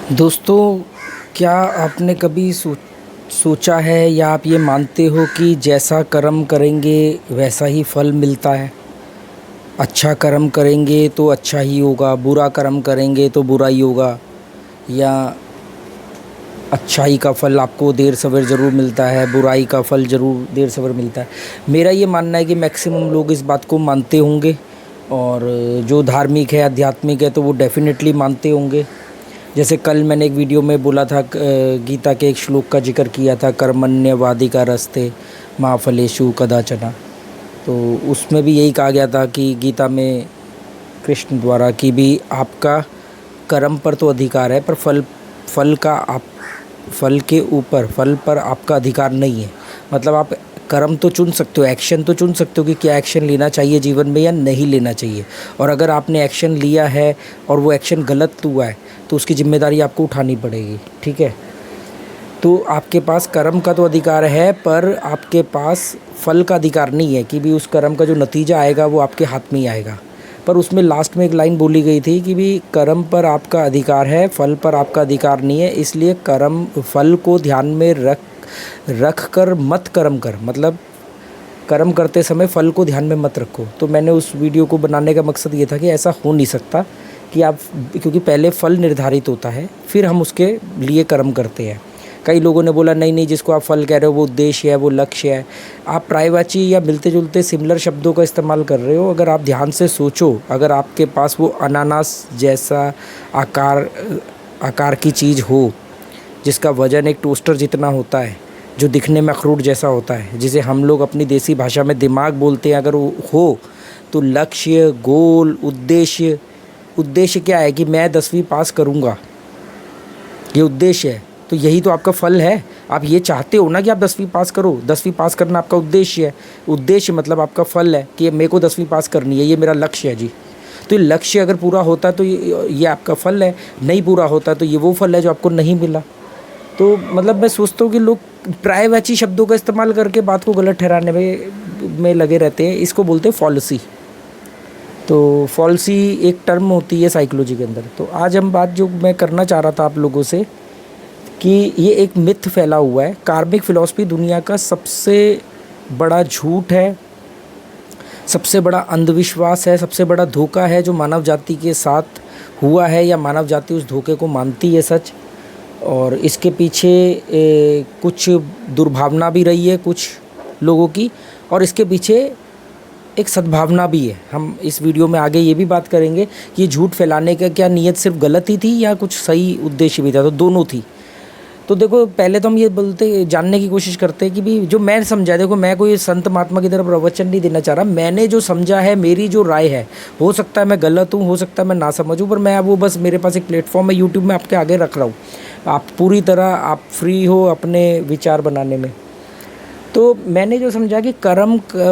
दोस्तों, क्या आपने कभी सोचा है या आप ये मानते हो कि जैसा कर्म करेंगे वैसा ही फल मिलता है। अच्छा कर्म करेंगे तो अच्छा ही होगा, बुरा कर्म करेंगे तो बुरा ही होगा, या अच्छाई का फल आपको देर सवेर ज़रूर मिलता है, बुराई का फल ज़रूर देर सवेर मिलता है। मेरा ये मानना है कि मैक्सिमम लोग इस बात को मानते होंगे, और जो धार्मिक है, आध्यात्मिक है, तो वो डेफ़िनेटली मानते होंगे। जैसे कल मैंने एक वीडियो में बोला था, गीता के एक श्लोक का जिक्र किया था, कर्मण्यवाधिका रस्ते मा फलेषु कदाचन। तो उसमें भी यही कहा गया था कि गीता में कृष्ण द्वारा कि भी आपका कर्म पर तो अधिकार है, पर फल पर आपका अधिकार नहीं है। मतलब आप कर्म तो चुन सकते हो, एक्शन तो चुन सकते हो कि क्या एक्शन लेना चाहिए जीवन में या नहीं लेना चाहिए। और अगर आपने एक्शन लिया है और वो एक्शन गलत हुआ है तो उसकी ज़िम्मेदारी आपको उठानी पड़ेगी, ठीक है। तो आपके पास कर्म का तो अधिकार है, पर आपके पास फल का अधिकार नहीं है कि भी उस कर्म का जो नतीजा आएगा वो आपके हाथ में ही आएगा। पर उसमें लास्ट में एक लाइन बोली गई थी कि भी कर्म पर आपका अधिकार है, फल पर आपका अधिकार नहीं है, इसलिए फल को ध्यान में रख कर मत कर्म कर। मतलब कर्म करते समय फल को ध्यान में मत रखो। तो मैंने उस वीडियो को बनाने का मकसद ये था कि ऐसा हो नहीं सकता कि क्योंकि पहले फल निर्धारित होता है, फिर हम उसके लिए कर्म करते हैं। कई लोगों ने बोला नहीं नहीं, जिसको आप फल कह रहे हो वो उद्देश्य है, वो लक्ष्य है। आप पर्यायवाची या मिलते जुलते सिमिलर शब्दों का इस्तेमाल कर रहे हो। अगर आप ध्यान से सोचो, अगर आपके पास वो अनानास जैसा आकार की चीज़ हो, जिसका वज़न एक टोस्टर जितना होता है, जो दिखने में अखरोट जैसा होता है, जिसे हम लोग अपनी देसी भाषा में दिमाग बोलते हैं, अगर वो हो तो लक्ष्य, गोल, उद्देश्य क्या है कि मैं 10वीं पास करूँगा, ये उद्देश्य है। तो यही तो आपका फल है। आप ये चाहते हो ना कि आप 10वीं पास करो, 10वीं पास करना आपका उद्देश्य है। उद्देश्य मतलब आपका फल है कि मेरे को 10वीं पास करनी है, ये मेरा लक्ष्य है जी। तो ये लक्ष्य अगर पूरा होता तो ये आपका फल है, नहीं पूरा होता तो ये वो फल है जो आपको नहीं मिला। तो मतलब मैं सोचता हूँ कि लोग पर्यायवाची शब्दों का इस्तेमाल करके बात को गलत ठहराने में लगे रहते हैं। इसको बोलते हैं फॉल्सी। तो फॉल्सी एक टर्म होती है साइकोलॉजी के अंदर। तो आज हम बात जो मैं करना चाह रहा था आप लोगों से, कि ये एक मिथ फैला हुआ है। कार्मिक फिलॉसफी दुनिया का सबसे बड़ा झूठ है, सबसे बड़ा अंधविश्वास है, सबसे बड़ा धोखा है जो मानव जाति के साथ हुआ है, या मानव जाति उस धोखे को मानती है सच। और इसके पीछे कुछ दुर्भावना भी रही है कुछ लोगों की, और इसके पीछे एक सद्भावना भी है। हम इस वीडियो में आगे ये भी बात करेंगे कि ये झूठ फैलाने का क्या नीयत सिर्फ गलत ही थी या कुछ सही उद्देश्य भी था। तो दोनों थी। तो देखो, पहले तो हम ये जानने की कोशिश करते हैं कि भी जो मैं समझा, देखो मैं कोई संत महात्मा की तरह प्रवचन नहीं देना चाह रहा। मैंने जो समझा है, मेरी जो राय है, हो सकता है मैं गलत हूँ, हो सकता है मैं ना समझूँ, पर मैं वो बस मेरे पास एक प्लेटफॉर्म है यूट्यूब में, आपके आगे रख रहा हूँ। आप पूरी तरह आप फ्री हो अपने विचार बनाने में। तो मैंने जो समझा कि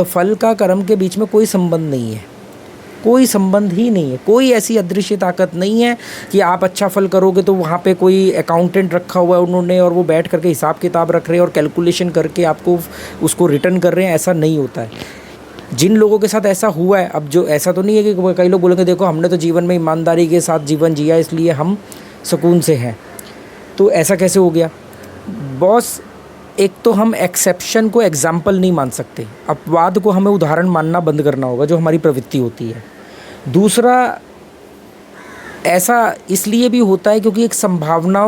फल का कर्म के बीच में कोई संबंध नहीं है, कोई संबंध ही नहीं है। कोई ऐसी अदृश्य ताकत नहीं है कि आप अच्छा फल करोगे तो वहाँ पे कोई अकाउंटेंट रखा हुआ है उन्होंने, और वो बैठ करके हिसाब किताब रख रहे हैं और कैलकुलेशन करके आपको उसको रिटर्न कर रहे हैं। ऐसा नहीं होता है। जिन लोगों के साथ ऐसा हुआ है, अब जो ऐसा तो नहीं है कि कई लोग बोलेंगे देखो हमने तो जीवन में ईमानदारी के साथ जीवन जिया इसलिए हम सुकून से हैं। तो ऐसा कैसे हो गया बॉस? एक तो हम एक्सेप्शन को एग्जाम्पल नहीं मान सकते, अपवाद को हमें उदाहरण मानना बंद करना होगा, जो हमारी प्रवृत्ति होती है। दूसरा, ऐसा इसलिए भी होता है क्योंकि एक संभावना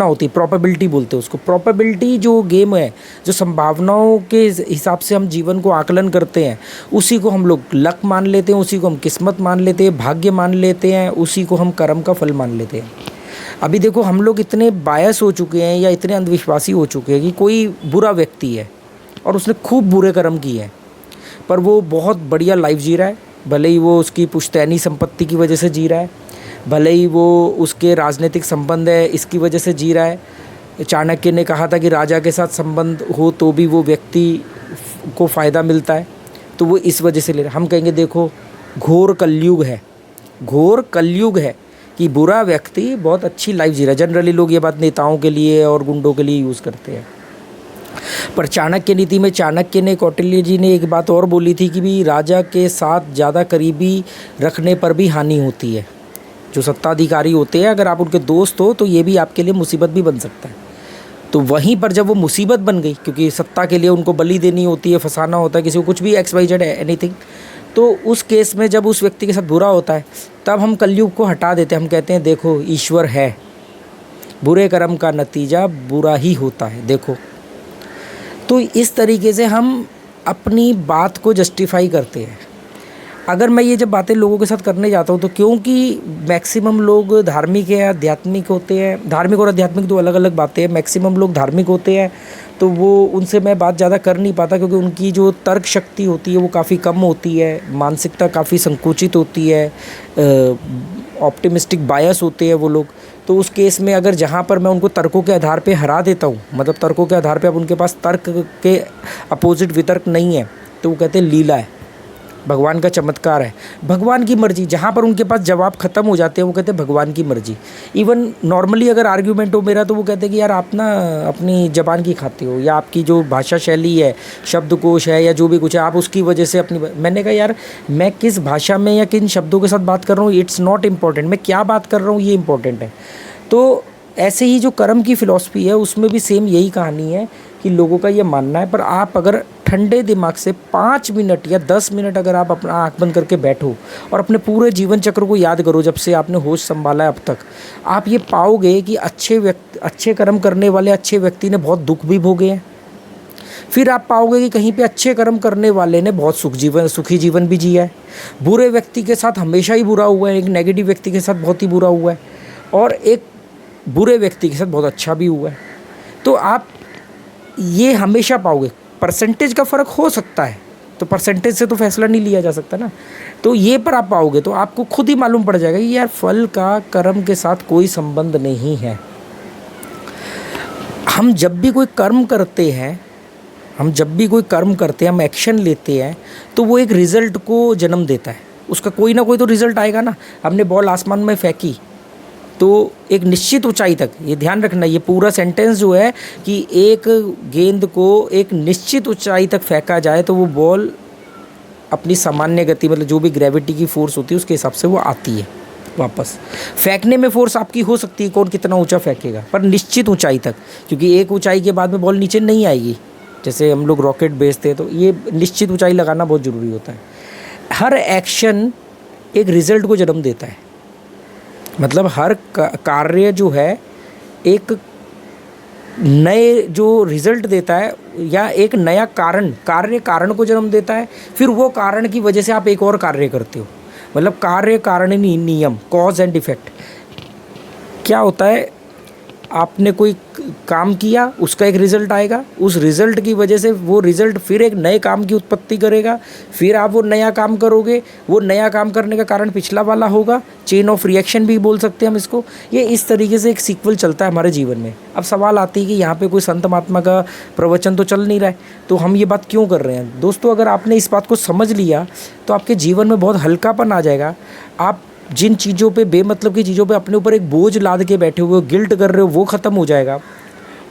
होती है, प्रोबेबिलिटी बोलते हैं उसको। प्रोबेबिलिटी जो गेम है, जो संभावनाओं के हिसाब से हम जीवन को आकलन करते हैं, उसी को हम लोग लक मान लेते हैं, उसी को हम किस्मत मान लेते हैं, भाग्य मान लेते हैं, उसी को हम कर्म का फल मान लेते हैं। अभी देखो, हम लोग इतने बायस हो चुके हैं या इतने अंधविश्वासी हो चुके हैं कि कोई बुरा व्यक्ति है और उसने खूब बुरे कर्म किए हैं, पर वो बहुत बढ़िया लाइफ जी रहा है। भले ही वो उसकी पुश्तैनी संपत्ति की वजह से जी रहा है, भले ही वो उसके राजनीतिक संबंध है इसकी वजह से जी रहा है। चाणक्य ने कहा था कि राजा के साथ संबंध हो तो भी वो व्यक्ति को फ़ायदा मिलता है, तो वो इस वजह से ले रहा है। हम कहेंगे देखो, घोर कलयुग है कि बुरा व्यक्ति बहुत अच्छी लाइफ जी रहा है। जनरली लोग ये बात नेताओं के लिए और गुंडों के लिए यूज़ करते हैं। पर चाणक्य नीति में चाणक्य ने, कौटिल्य जी ने एक बात और बोली थी कि भी राजा के साथ ज़्यादा करीबी रखने पर भी हानि होती है। जो सत्ताधिकारी होते हैं, अगर आप उनके दोस्त हो तो ये भी आपके लिए मुसीबत भी बन सकता है। तो वहीं पर जब वो मुसीबत बन गई, क्योंकि सत्ता के लिए उनको बलि देनी होती है, फंसाना होता है किसी को, कुछ भी XYZ एनीथिंग, तो उस केस में जब उस व्यक्ति के साथ बुरा होता है, तब हम कलयुग को हटा देते हैं। हम कहते हैं देखो ईश्वर है, बुरे कर्म का नतीजा बुरा ही होता है, देखो। तो इस तरीके से हम अपनी बात को जस्टिफाई करते हैं। अगर मैं ये जब बातें लोगों के साथ करने जाता हूँ, तो क्योंकि मैक्सिमम लोग धार्मिक या आध्यात्मिक होते हैं, धार्मिक और आध्यात्मिक दो अलग अलग बातें हैं, मैक्सिमम लोग धार्मिक होते हैं, तो वो उनसे मैं बात ज़्यादा कर नहीं पाता, क्योंकि उनकी जो तर्क शक्ति होती है वो काफ़ी कम होती है, मानसिकता काफ़ी संकुचित होती है, ऑप्टिमिस्टिक बायस होते हैं वो लोग। तो उस केस में अगर जहाँ पर मैं उनको तर्कों के आधार पे हरा देता हूँ, मतलब तर्कों के आधार पे अब उनके पास तर्क के अपोजिट वितर्क नहीं है, तो वो कहते हैं लीला है, भगवान का चमत्कार है, भगवान की मर्जी। जहाँ पर उनके पास जवाब ख़त्म हो जाते हैं वो कहते हैं भगवान की मर्जी। इवन नॉर्मली अगर आर्ग्यूमेंट हो मेरा, तो वो कहते हैं कि यार आप ना अपनी ज़बान की खाते हो, या आपकी जो भाषा शैली है, शब्दकोश है, या जो भी कुछ है, आप उसकी वजह से अपनी। मैंने कहा यार मैं किस भाषा में या किन शब्दों के साथ बात कर रहा हूँ, इट्स नॉट इम्पॉर्टेंट, मैं क्या बात कर रहा हूँ ये इंपॉर्टेंट है। तो ऐसे ही जो कर्म की फ़िलॉसफी है उसमें भी सेम यही कहानी है कि लोगों का ये मानना है। पर आप अगर ठंडे दिमाग से 5 मिनट या 10 मिनट अगर आप अपना आँख बंद करके बैठो और अपने पूरे जीवन चक्र को याद करो, जब से आपने होश संभाला है अब तक, आप ये पाओगे कि अच्छे कर्म करने वाले अच्छे व्यक्ति ने बहुत दुख भी भोगे हैं। फिर आप पाओगे कि कहीं पे अच्छे कर्म करने वाले ने बहुत सुखी जीवन भी जिया है। बुरे व्यक्ति के साथ हमेशा ही बुरा हुआ है, एक नेगेटिव व्यक्ति के साथ बहुत ही बुरा हुआ है, और एक बुरे व्यक्ति के साथ बहुत अच्छा भी हुआ है। तो आप ये हमेशा पाओगे। परसेंटेज का फ़र्क हो सकता है, तो परसेंटेज से तो फैसला नहीं लिया जा सकता ना। तो ये पर आप पाओगे तो आपको खुद ही मालूम पड़ जाएगा कि यार फल का कर्म के साथ कोई संबंध नहीं है। हम जब भी कोई कर्म करते हैं, हम एक्शन लेते हैं, तो वो एक रिज़ल्ट को जन्म देता है। उसका कोई ना कोई तो रिज़ल्ट आएगा ना। हमने बॉल आसमान में फेंकी तो एक निश्चित ऊंचाई तक, ये ध्यान रखना, ये पूरा सेंटेंस जो है कि एक गेंद को एक निश्चित ऊंचाई तक फेंका जाए तो वो बॉल अपनी सामान्य गति, मतलब जो भी ग्रेविटी की फोर्स होती है उसके हिसाब से वो आती है वापस। फेंकने में फोर्स आपकी हो सकती है, कौन कितना ऊंचा फेंकेगा, पर निश्चित ऊंचाई तक, क्योंकि एक ऊंचाई के बाद में बॉल नीचे नहीं आएगी। जैसे हम लोग रॉकेट भेजते हैं, तो ये निश्चित ऊंचाई लगाना बहुत ज़रूरी होता है। हर एक्शन एक रिज़ल्ट को जन्म देता है, मतलब हर कार्य जो है एक नए जो रिज़ल्ट देता है, या एक नया कारण को जन्म देता है। फिर वो कारण की वजह से आप एक और कार्य करते हो, मतलब कार्य कारणिनी नियम, कॉज एंड इफेक्ट। क्या होता है, आपने कोई काम किया, उसका एक रिज़ल्ट आएगा, उस रिज़ल्ट की वजह से वो रिज़ल्ट फिर एक नए काम की उत्पत्ति करेगा, फिर आप वो नया काम करोगे, वो नया काम करने का कारण पिछला वाला होगा, चेन ऑफ रिएक्शन भी बोल सकते हैं हम इसको। ये इस तरीके से एक सीक्वल चलता है हमारे जीवन में। अब सवाल आती है कि यहाँ पे कोई संत महात्मा का प्रवचन तो चल नहीं रहा है, तो हम ये बात क्यों कर रहे हैं। दोस्तों, अगर आपने इस बात को समझ लिया तो आपके जीवन में बहुत हल्कापन आ जाएगा। आप जिन चीज़ों पे, बेमतलब की चीज़ों पे अपने ऊपर एक बोझ लाद के बैठे हुए हो, गिल्ट कर रहे हो, वो ख़त्म हो जाएगा।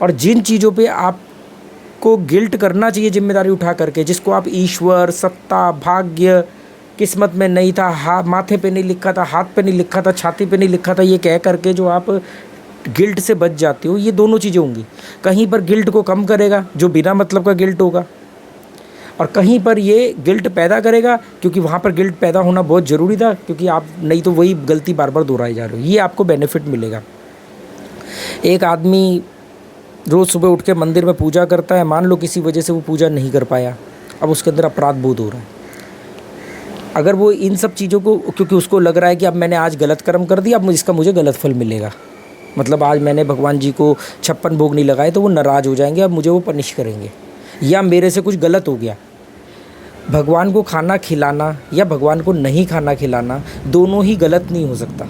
और जिन चीज़ों पे आपको गिल्ट करना चाहिए जिम्मेदारी उठा करके, जिसको आप ईश्वर, सत्ता, भाग्य, किस्मत में नहीं था, माथे पे नहीं लिखा था, हाथ पे नहीं लिखा था, छाती पे नहीं लिखा था, ये कह करके जो आप गिल्ट से बच जाते हो, ये दोनों चीज़ें होंगी। कहीं पर गिल्ट को कम करेगा जो बिना मतलब का गिल्ट होगा, और कहीं पर ये गिल्ट पैदा करेगा, क्योंकि वहाँ पर गिल्ट पैदा होना बहुत ज़रूरी था, क्योंकि आप नहीं तो वही गलती बार बार दोहराई जा रहे हो। ये आपको बेनिफिट मिलेगा। एक आदमी रोज़ सुबह उठ के मंदिर में पूजा करता है, मान लो किसी वजह से वो पूजा नहीं कर पाया, अब उसके अंदर अपराध बोध हो रहा है। अगर वो इन सब चीज़ों को, क्योंकि उसको लग रहा है कि अब मैंने आज गलत कर्म कर दिया, अब इसका मुझे गलत फल मिलेगा, मतलब आज मैंने भगवान जी को 56 भोग नहीं लगाए तो वो नाराज़ हो जाएंगे, अब मुझे वो पनिश करेंगे, या मेरे से कुछ गलत हो गया। भगवान को खाना खिलाना या भगवान को नहीं खाना खिलाना दोनों ही गलत नहीं हो सकता,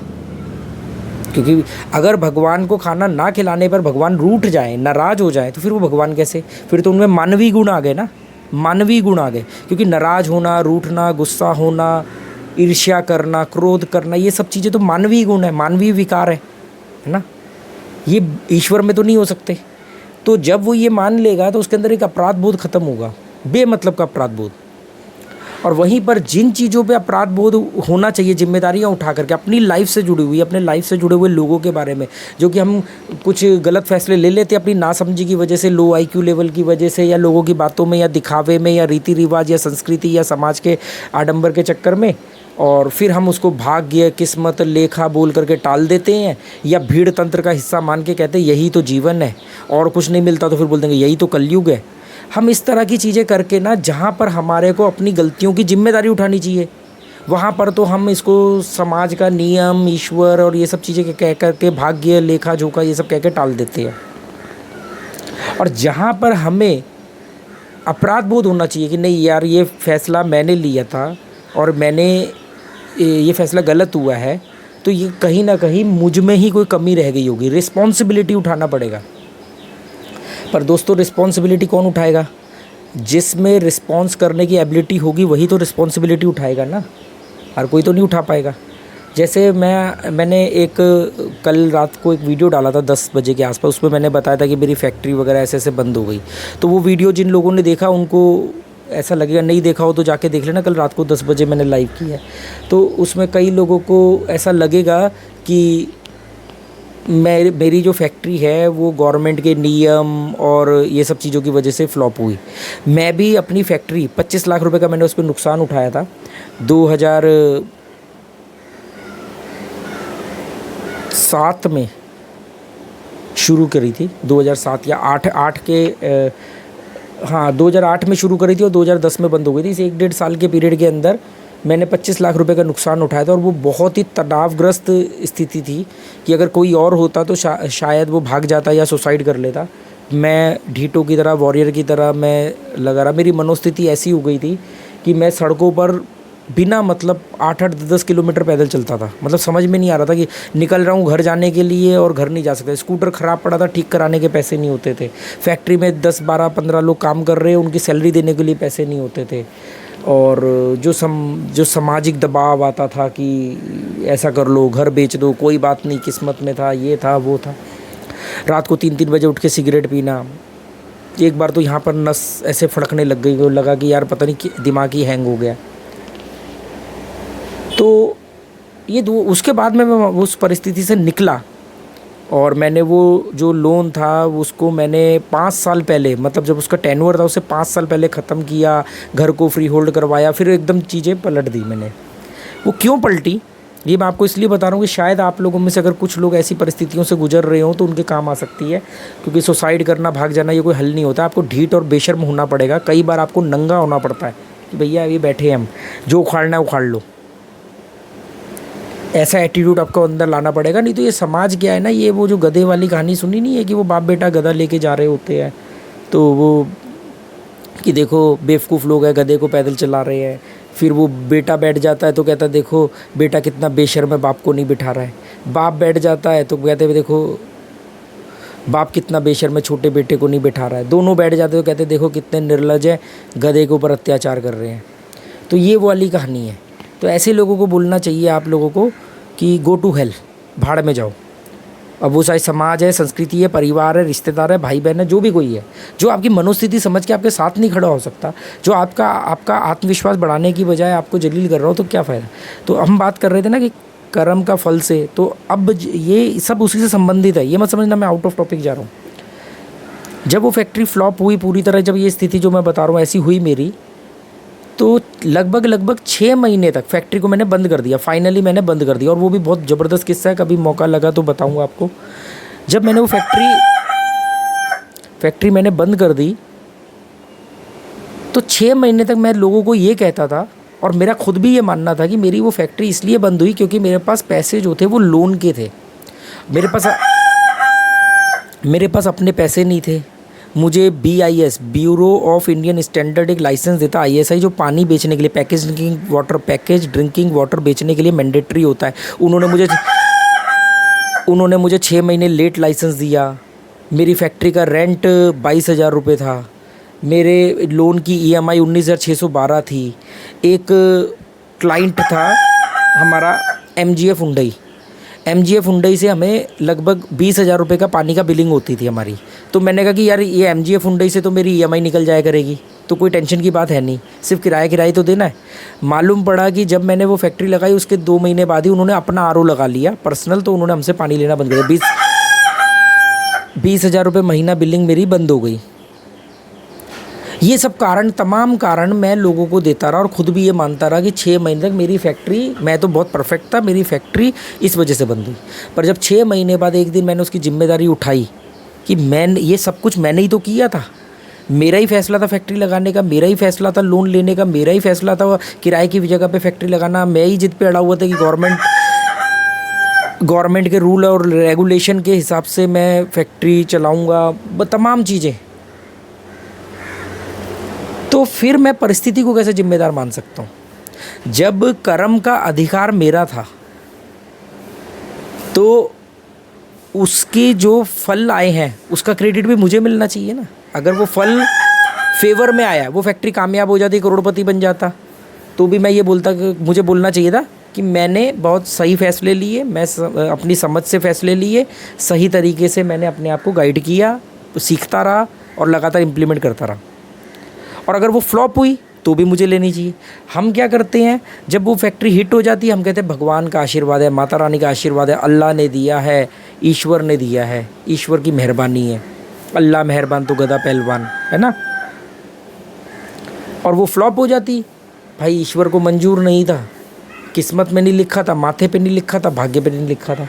क्योंकि अगर भगवान को खाना ना खिलाने पर भगवान रूठ जाए, नाराज़ हो जाए, तो फिर वो भगवान कैसे, फिर तो उनमें मानवीय गुण आ गए ना, मानवीय गुण आ गए। क्योंकि नाराज़ होना, रूठना, गुस्सा होना, ईर्ष्या करना, क्रोध करना, ये सब चीज़ें तो मानवीय गुण है, मानवीय विकार है ना। ये ईश्वर में तो नहीं हो सकते। तो जब वो ये मान लेगा तो उसके अंदर एक अपराध बोध खत्म होगा, बेमतलब का अपराध बोध। और वहीं पर जिन चीज़ों पे अपराध बोध होना चाहिए, जिम्मेदारियां उठा करके अपनी लाइफ से जुड़ी हुई, अपने लाइफ से जुड़े हुए लोगों के बारे में, जो कि हम कुछ गलत फैसले ले लेते अपनी नासमझी की वजह से, लो आईक्यू लेवल की वजह से, या लोगों की बातों में, या दिखावे में, या रीति रिवाज, या संस्कृति, या समाज के आडंबर के चक्कर में, और फिर हम उसको भाग्य, किस्मत, लेखा बोल करके टाल देते हैं, या भीड़ तंत्र का हिस्सा मान के कहते हैं यही तो जीवन है, और कुछ नहीं मिलता तो फिर बोल देंगे यही तो कलयुग है। हम इस तरह की चीज़ें करके ना, जहाँ पर हमारे को अपनी गलतियों की जिम्मेदारी उठानी चाहिए, वहाँ पर तो हम इसको समाज का नियम, ईश्वर और ये सब चीज़ें कह करके, भाग्य, लेखा जोखा, ये सब कह के टाल देते हैं। और जहाँ पर हमें अपराध बोध होना चाहिए कि नहीं यार, ये फैसला मैंने लिया था और ये फैसला गलत हुआ है, तो ये कहीं ना कहीं मुझ में ही कोई कमी रह गई होगी, रिस्पॉन्सिबिलिटी उठाना पड़ेगा। पर दोस्तों, रिस्पॉन्सिबिलिटी कौन उठाएगा? जिसमें रिस्पॉन्स करने की एबिलिटी होगी वही तो रिस्पॉन्सिबिलिटी उठाएगा ना, हर कोई तो नहीं उठा पाएगा। जैसे मैंने कल रात को एक वीडियो डाला था 10 बजे के आसपास, उसमें मैंने बताया था कि मेरी फैक्ट्री वगैरह ऐसे ऐसे बंद हो गई। तो वो वीडियो जिन लोगों ने देखा उनको ऐसा लगेगा, नहीं देखा हो तो जाके देख लेना, कल रात को 10 बजे मैंने लाइव किया है। तो उसमें कई लोगों को ऐसा लगेगा कि मेरी जो फैक्ट्री है वो गवर्नमेंट के नियम और ये सब चीज़ों की वजह से फ्लॉप हुई। मैं भी अपनी फैक्ट्री 25 लाख रुपए का मैंने उस पर नुकसान उठाया था। 2007 में शुरू करी थी, 2007 या 8 के 2008 में शुरू करी थी और 2010 में बंद हो गई थी। इस 1-1.5 साल के पीरियड के अंदर मैंने 25 लाख रुपए का नुकसान उठाया था, और वो बहुत ही तनावग्रस्त स्थिति थी कि अगर कोई और होता तो शायद वो भाग जाता या सुसाइड कर लेता। मैं ढीटो की तरह, वॉरियर की तरह मैं लगा रहा। मेरी मनोस्थिति ऐसी हो गई थी कि मैं सड़कों पर बिना मतलब 8-8, 10 किलोमीटर पैदल चलता था। मतलब समझ में नहीं आ रहा था कि निकल रहा हूँ घर जाने के लिए और घर नहीं जा सकता। स्कूटर ख़राब पड़ा था, ठीक कराने के पैसे नहीं होते थे। फैक्ट्री में 10, 12, 15 लोग काम कर रहे हैं, उनकी सैलरी देने के लिए पैसे नहीं होते थे। और जो सामाजिक दबाव आता था कि ऐसा कर लो, घर बेच दो, कोई बात नहीं, किस्मत में था, ये था, वो था। रात को 3-3 बजे उठ के सिगरेट पीना। एक बार तो यहाँ पर नस ऐसे फड़कने लग गई, वो लगा कि यार पता नहीं दिमाग ही हैंग हो गया। तो उसके बाद में मैं उस परिस्थिति से निकला, और मैंने वो जो लोन था उसको मैंने 5 साल पहले, मतलब जब उसका टेन्योर था उससे 5 साल पहले ख़त्म किया, घर को फ्री होल्ड करवाया, फिर एकदम चीज़ें पलट दी मैंने। वो क्यों पलटी ये मैं आपको इसलिए बता रहा हूँ कि शायद आप लोगों में से अगर कुछ लोग ऐसी परिस्थितियों से गुजर रहे हो तो उनके काम आ सकती है। क्योंकि सुसाइड करना, भाग जाना, ये कोई हल नहीं होता। आपको ढीठ और बेशर्म होना पड़ेगा। कई बार आपको नंगा होना पड़ता है कि भैया अभी बैठे हैं हम, जो उखाड़ना है उखाड़ लो। ऐसा एटीट्यूड आपको अंदर लाना पड़ेगा, नहीं तो ये समाज क्या है ना, ये वो जो गधे वाली कहानी सुनी नहीं है कि वो बाप बेटा गधा लेके जा रहे होते हैं, तो वो कि देखो बेवकूफ़ लोग हैं, गधे को पैदल चला रहे हैं। फिर वो बेटा बैठ जाता है तो कहता है देखो बेटा कितना बेशर्म है, बाप को नहीं बिठा रहा है। बाप बैठ जाता है तो कहते हैं देखो बाप कितना बेशर्म है, छोटे बेटे को नहीं बिठा रहा है। दोनों बैठ जाते तो कहते देखो कितने निर्लज है, गधे के ऊपर अत्याचार कर रहे हैं। तो ये वो वाली कहानी है। तो ऐसे लोगों को बोलना चाहिए आप लोगों को कि गो टू हेल, भाड़ में जाओ। अब वो चाहे समाज है, संस्कृति है, परिवार है, रिश्तेदार है, भाई बहन है, जो भी कोई है, जो आपकी मनोस्थिति समझ के आपके साथ नहीं खड़ा हो सकता, जो आपका आत्मविश्वास बढ़ाने की बजाय आपको जलील कर रहा हो, तो क्या फ़ायदा। तो हम बात कर रहे थे ना कि कर्म का फल से, तो अब ये सब उसी से संबंधित है। ये मत समझना मैं आउट ऑफ टॉपिक जा रहा हूँ। जब वो फैक्ट्री फ्लॉप हुई पूरी तरह, जब ये स्थिति जो मैं बता रहा हूँ ऐसी हुई मेरी, तो लगभग 6 महीने तक फैक्ट्री को मैंने बंद कर दिया। फाइनली मैंने बंद कर दिया, और वो भी बहुत ज़बरदस्त किस्सा है, कभी मौका लगा तो बताऊंगा आपको। जब मैंने वो फैक्ट्री मैंने बंद कर दी, तो 6 महीने तक मैं लोगों को ये कहता था, और मेरा खुद भी ये मानना था कि मेरी वो फैक्ट्री इसलिए बंद हुई क्योंकि मेरे पास पैसे जो थे वो लोन के थे। मेरे पास अपने पैसे नहीं थे। मुझे BIS, bureau of Indian standard, एक लाइसेंस देता ISI, जो पानी बेचने के लिए, पैकेज ड्रिंकिंग वाटर बेचने के लिए मैंडेटरी होता है। उन्होंने मुझे 6 महीने लेट लाइसेंस दिया। मेरी फैक्ट्री का रेंट 22,000 रुपये था। मेरे लोन की EMI 19,612 थी। एक क्लाइंट था हमारा MGF हुंडई से हमें लगभग 20,000 रुपये का पानी का बिलिंग होती थी हमारी। तो मैंने कहा कि यार ये MGF हुंडई से तो मेरी EMI निकल जाया करेगी, तो कोई टेंशन की बात है नहीं, सिर्फ किराया तो देना है। मालूम पड़ा कि जब मैंने वो फैक्ट्री लगाई उसके 2 महीने बाद ही उन्होंने अपना आरओ लगा लिया पर्सनल, तो उन्होंने हमसे पानी लेना बंद कर दिया। 20,000 रुपये महीना बिलिंग मेरी बंद हो गई। ये सब कारण, तमाम कारण मैं लोगों को देता रहा और ख़ुद भी ये मानता रहा कि 6 महीने तक मेरी फैक्ट्री, मैं तो बहुत परफेक्ट था, मेरी फैक्ट्री इस वजह से बंद हुई। पर जब 6 महीने बाद एक दिन मैंने उसकी जिम्मेदारी उठाई कि ये सब कुछ मैंने ही तो किया था, मेरा ही फैसला था फैक्ट्री लगाने का, मेरा ही फैसला था लोन लेने का, मेरा ही फैसला था किराए की जगह पे फैक्ट्री लगाना, मैं ही जिद पे अड़ा हुआ था कि गवर्नमेंट के रूल और रेगुलेशन के हिसाब से मैं फैक्ट्री चलाऊँगा, तमाम चीज़ें। तो फिर मैं परिस्थिति को कैसे जिम्मेदार मान सकता हूँ? जब कर्म का अधिकार मेरा था तो उसके जो फल आए हैं उसका क्रेडिट भी मुझे मिलना चाहिए ना। अगर वो फल फेवर में आया, वो फैक्ट्री कामयाब हो जाती, करोड़पति बन जाता, तो भी मैं ये बोलता कि मुझे बोलना चाहिए था कि मैंने बहुत सही फैसले लिए, मैं अपनी समझ से फैसले लिए, सही तरीके से मैंने अपने आप को गाइड किया, सीखता रहा और लगातार इम्प्लीमेंट करता रहा। और अगर वो फ्लॉप हुई तो भी मुझे लेनी चाहिए। हम क्या करते हैं, जब वो फैक्ट्री हिट हो जाती है हम कहते हैं भगवान का आशीर्वाद है, माता रानी का आशीर्वाद है, अल्लाह ने दिया है, ईश्वर ने दिया है, ईश्वर की मेहरबानी है, अल्लाह मेहरबान तो गधा पहलवान, है ना। और वो फ्लॉप हो जाती, भाई ईश्वर को मंजूर नहीं था, किस्मत में नहीं लिखा था, माथे पे नहीं लिखा था, भाग्य पे नहीं लिखा था।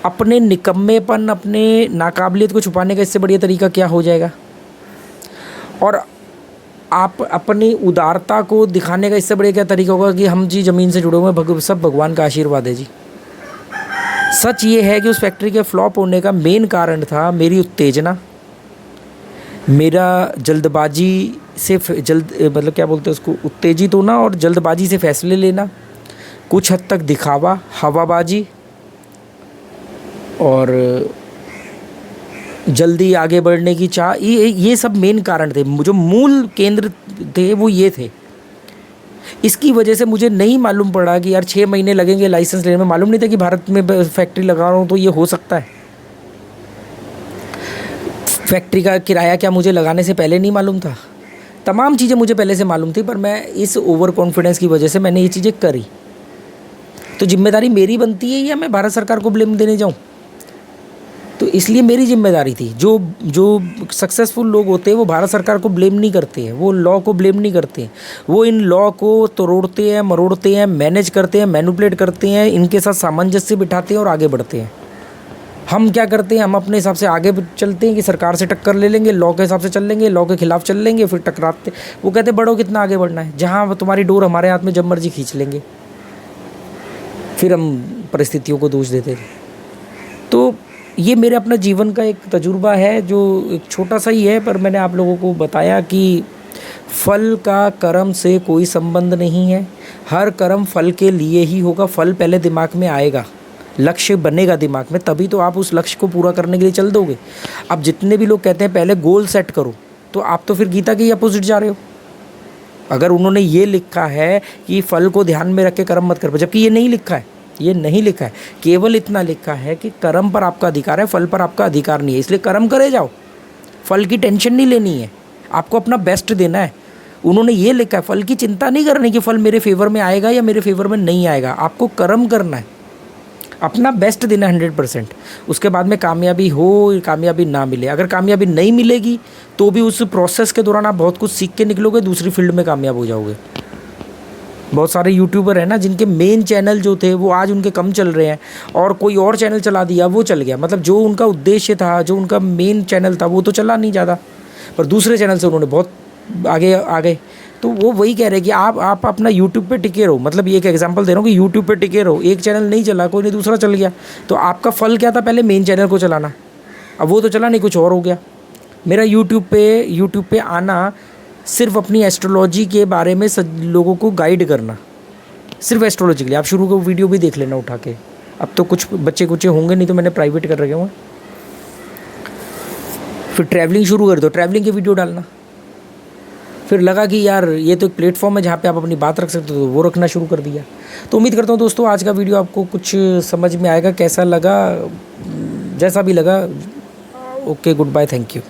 अपने निकम्मेपन, अपने नाकाबिलियत को छुपाने का इससे बढ़िया तरीका क्या हो जाएगा? और आप अपनी उदारता को दिखाने का इससे बढ़िया क्या तरीका होगा कि हम जी ज़मीन से जुड़े हुए, सब भगवान का आशीर्वाद है जी। सच ये है कि उस फैक्ट्री के फ्लॉप होने का मेन कारण था मेरी उत्तेजना, मेरा जल्दबाजी से मतलब क्या बोलते हैं उसको, उत्तेजित होना और जल्दबाजी से फैसले लेना, कुछ हद तक दिखावा, हवाबाजी और जल्दी आगे बढ़ने की चाह, ये सब मेन कारण थे। जो मूल केंद्र थे वो ये थे। इसकी वजह से मुझे नहीं मालूम पड़ा कि यार 6 महीने लगेंगे लाइसेंस लेने में, मालूम नहीं था कि भारत में फैक्ट्री लगा रहा हूँ तो ये हो सकता है। फैक्ट्री का किराया क्या मुझे लगाने से पहले नहीं मालूम था? तमाम चीज़ें मुझे पहले से मालूम थी, पर मैं इस ओवर कॉन्फिडेंस की वजह से मैंने ये चीज़ें करी। तो जिम्मेदारी मेरी बनती है या मैं भारत सरकार को ब्लेम देने जाऊँ? तो इसलिए मेरी जिम्मेदारी थी। जो सक्सेसफुल लोग होते हैं वो भारत सरकार को ब्लेम नहीं करते हैं, वो लॉ को ब्लेम नहीं करते हैं, वो इन लॉ को तोड़ते हैं, मरोड़ते हैं, मैनेज करते हैं, मैनिपुलेट करते हैं, इनके साथ सामंजस्य बिठाते हैं और आगे बढ़ते हैं। हम क्या करते हैं, हम अपने हिसाब से आगे चलते हैं कि सरकार से टक्कर ले लेंगे, लॉ के हिसाब से चल लेंगे, लॉ के खिलाफ चल लेंगे, फिर टकराते। वो कहते बढ़ो, कितना आगे बढ़ना है, जहाँ तुम्हारी डोर हमारे हाथ में जब मर्जी खींच लेंगे। फिर हम परिस्थितियों को दोष देते थे। तो ये मेरे अपना जीवन का एक तजुर्बा है जो एक छोटा सा ही है, पर मैंने आप लोगों को बताया कि फल का कर्म से कोई संबंध नहीं है। हर कर्म फल के लिए ही होगा। फल पहले दिमाग में आएगा, लक्ष्य बनेगा दिमाग में, तभी तो आप उस लक्ष्य को पूरा करने के लिए चल दोगे। अब जितने भी लोग कहते हैं पहले गोल सेट करो, तो आप तो फिर गीता के ही अपोजिट जा रहे हो। अगर उन्होंने ये लिखा है कि फल को ध्यान में रख के कर्म मत करो, जबकि ये नहीं लिखा है, ये नहीं लिखा है। केवल इतना लिखा है कि कर्म पर आपका अधिकार है, फल पर आपका अधिकार नहीं है, इसलिए कर्म करे जाओ, फल की टेंशन नहीं लेनी है, आपको अपना बेस्ट देना है। उन्होंने ये लिखा है फल की चिंता नहीं करनी कि फल मेरे फेवर में आएगा या मेरे फेवर में नहीं आएगा, आपको कर्म करना है, अपना बेस्ट देना 100%। उसके बाद में कामयाबी हो, कामयाबी ना मिले, अगर कामयाबी नहीं मिलेगी तो भी उस प्रोसेस के दौरान आप बहुत कुछ सीख के निकलोगे, दूसरी फील्ड में कामयाब हो जाओगे। बहुत सारे यूट्यूबर हैं ना जिनके मेन चैनल जो थे वो आज उनके कम चल रहे हैं, और कोई और चैनल चला दिया वो चल गया। मतलब जो उनका उद्देश्य था, जो उनका मेन चैनल था वो तो चला नहीं ज़्यादा, पर दूसरे चैनल से उन्होंने बहुत आगे आ गए। तो वो वही कह रहे हैं कि आप अपना यूट्यूब पे टिके रहो। मतलब ये एक एग्जांपल दे रहा हूँ कि यूट्यूब पे टिके रहो, एक चैनल नहीं चला, कोई नहीं, दूसरा चल गया, तो आपका फल क्या था? पहले मेन चैनल को चलाना, अब वो तो चला नहीं, कुछ और हो गया। मेरा यूट्यूब पे आना सिर्फ अपनी एस्ट्रोलॉजी के बारे में लोगों को गाइड करना, सिर्फ एस्ट्रोलॉजी के लिए। आप शुरू को वीडियो भी देख लेना उठा के, अब तो कुछ बच्चे कुछ होंगे नहीं तो मैंने प्राइवेट कर रखे हुए। फिर ट्रैवलिंग शुरू कर दो, ट्रैवलिंग की वीडियो डालना। फिर लगा कि यार ये तो एक प्लेटफॉर्म है जहाँ पे आप अपनी बात रख सकते हो, तो वो रखना शुरू कर दिया। तो उम्मीद करता हूँ दोस्तों आज का वीडियो आपको कुछ समझ में आएगा। कैसा लगा, जैसा भी लगा, okay, goodbye, thank you.